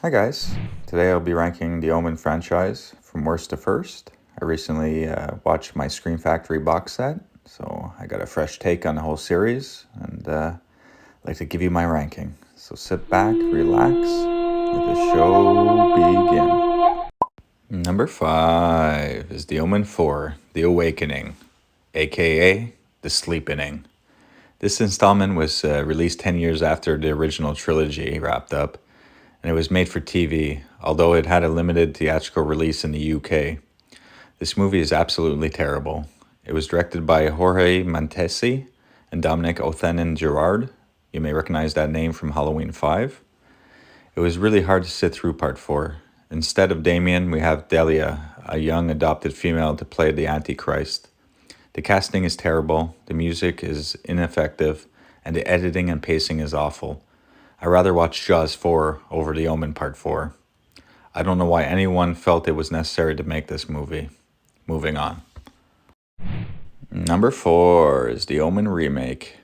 Hi guys, today I'll be ranking the Omen franchise from worst to first. I recently watched my Scream Factory box set, so I got a fresh take on the whole series, and I'd like to give you my ranking. So sit back, relax, let the show begin. Number 5 is the Omen 4, The Awakening, aka The Sleepening. This installment was released 10 years after the original trilogy wrapped up, and it was made for TV, although it had a limited theatrical release in the UK. This movie is absolutely terrible. It was directed by Jorge Montesi and Dominic Othenin Gerard. You may recognize that name from Halloween 5. It was really hard to sit through part 4. Instead of Damien, we have Delia, a young adopted female to play the Antichrist. The casting is terrible, the music is ineffective, and the editing and pacing is awful. I'd rather watch Jaws 4 over The Omen Part 4. I don't know why anyone felt it was necessary to make this movie. Moving on. Number 4 is The Omen Remake.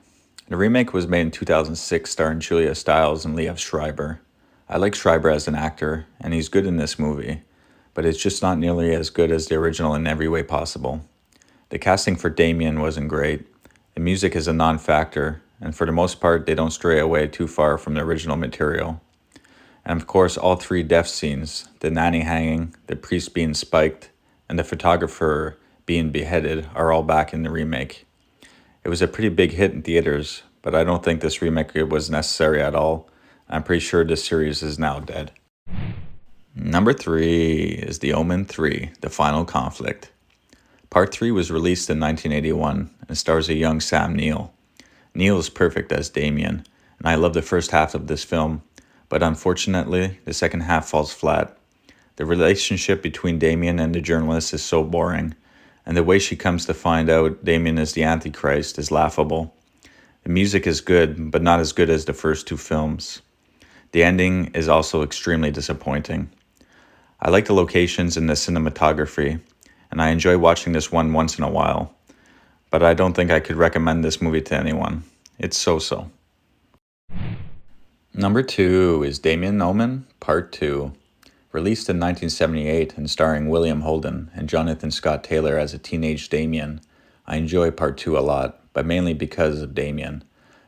The remake was made in 2006 starring Julia Stiles and Liev Schreiber. I like Schreiber as an actor, and he's good in this movie, but it's just not nearly as good as the original in every way possible. The casting for Damien wasn't great. The music is a non-factor, and for the most part, they don't stray away too far from the original material. And of course, all 3 death scenes, the nanny hanging, the priest being spiked, and the photographer being beheaded, are all back in the remake. It was a pretty big hit in theaters, but I don't think this remake was necessary at all. I'm pretty sure this series is now dead. Number 3 is The Omen 3, The Final Conflict. Part 3 was released in 1981 and stars a young Sam Neill. Neill is perfect as Damien, and I love the first half of this film, but unfortunately, the second half falls flat. The relationship between Damien and the journalist is so boring, and the way she comes to find out Damien is the Antichrist is laughable. The music is good, but not as good as the first 2 films. The ending is also extremely disappointing. I like the locations and the cinematography, and I enjoy watching this one once in a while, but I don't think I could recommend this movie to anyone. It's so-so. Number 2 is Damien Omen Part 2. Released in 1978 and starring William Holden and Jonathan Scott Taylor as a teenage Damien, I enjoy Part 2 a lot, but mainly because of Damien.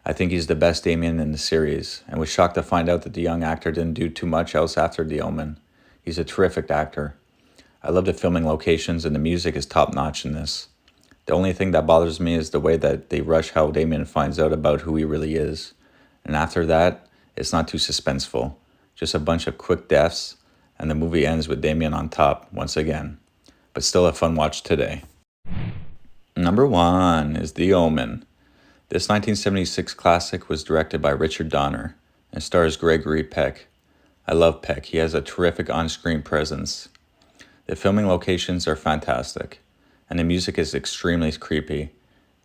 I think he's the best Damien in the series, and was shocked to find out that the young actor didn't do too much else after The Omen. He's a terrific actor. I love the filming locations, and the music is top-notch in this. The only thing that bothers me is the way that they rush how Damien finds out about who he really is. And after that, it's not too suspenseful. Just a bunch of quick deaths, and the movie ends with Damien on top once again. But still a fun watch today. Number 1 is The Omen. This 1976 classic was directed by Richard Donner and stars Gregory Peck. I love Peck. He has a terrific on-screen presence. The filming locations are fantastic, and the music is extremely creepy.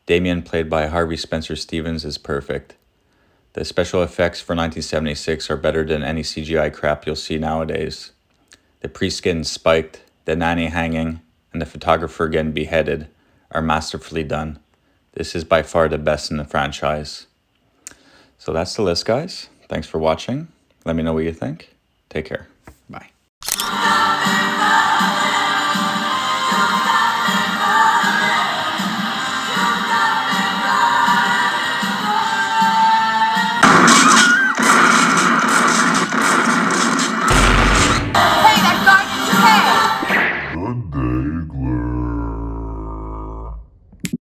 Damien, played by Harvey Spencer Stevens, is perfect. The special effects for 1976 are better than any CGI crap you'll see nowadays. The priest getting spiked, the nanny hanging, and the photographer getting beheaded are masterfully done. This is by far the best in the franchise. So that's the list, guys. Thanks for watching. Let me know what you think. Take care.